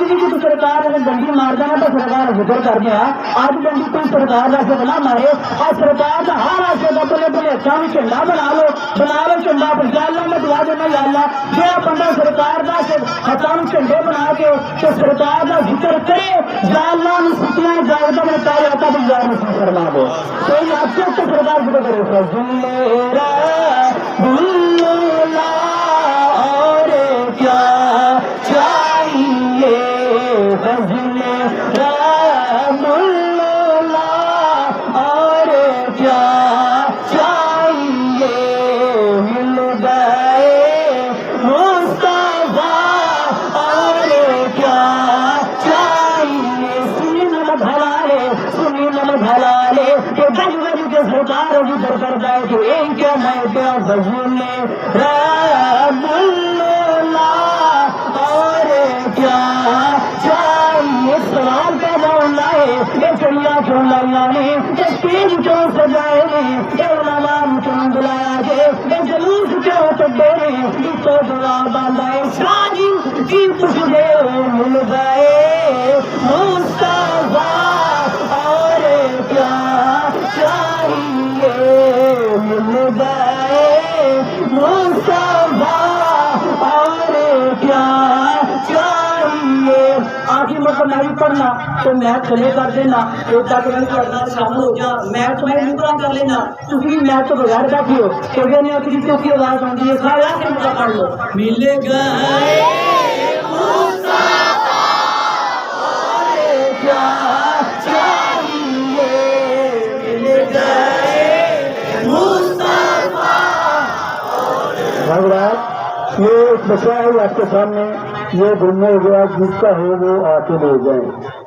بھی تو سرکار نے ڈنڈی مار دینا تو سرکار ذکر کر دیا اج ڈنڈی کوئی سرکار ویسے بنا مارے اور سرکار کا ہر راستے کا بلے بلے اچھا بھی جھنڈا بنا لو جھنڈا یا اللہ میں دعا دینا یا اللہ جو بندہ سرکار کا ہاتھوں جھنڈے بنا کے تو سرکار کا ذکر کرے یا اللہ چھٹیاں اجازت میں کہا جاتا بھی یار نصیب فرما دو تو آپ سے سرکار ذکر کرے اور کیا چاہیے فضل رحم اللہ اور کیا چاہیے مل گئے مصطفیٰ اور کیا چاہیے سنی نہ بھلا لے کہ بج بج کے سرکار ذکر کر جائے کہ ایک کیا میں کیا فضل رحم اللہ اور کیا چاہیے سوال کا معاملہ ہے یہ چڑیا کیوں لایا نے یہ تیز کیوں سجائے نے یہ علماء کیوں بلایا گے یہ جلوس کیوں کٹے نے اس کو جواب باندھا ہے شاہی کی تجھے مل گئے مصطفیٰ اور کیا چاہیے مل گئے مصطفیٰ اور کیا چاہیے آخری مطلب میں بھی پڑھنا تو میں کھلے کر دینا ایک تک میں شامل ہو گیا میں تمہیں نہیں پڑھا کر لینا کیونکہ میں تو بغیر بیٹھی ہو کیونکہ نہیں ہوتی کیونکہ آواز آتی ہے سارے آخر مطلب پڑھ لو مل گئے مصطفیٰ اور کیا چاہیے مل گئے مصطفیٰ یہ بچہ ہے آپ کے سامنے یہ گھومنے ہو گیا جس کا ہے وہ آ کے لے جائیں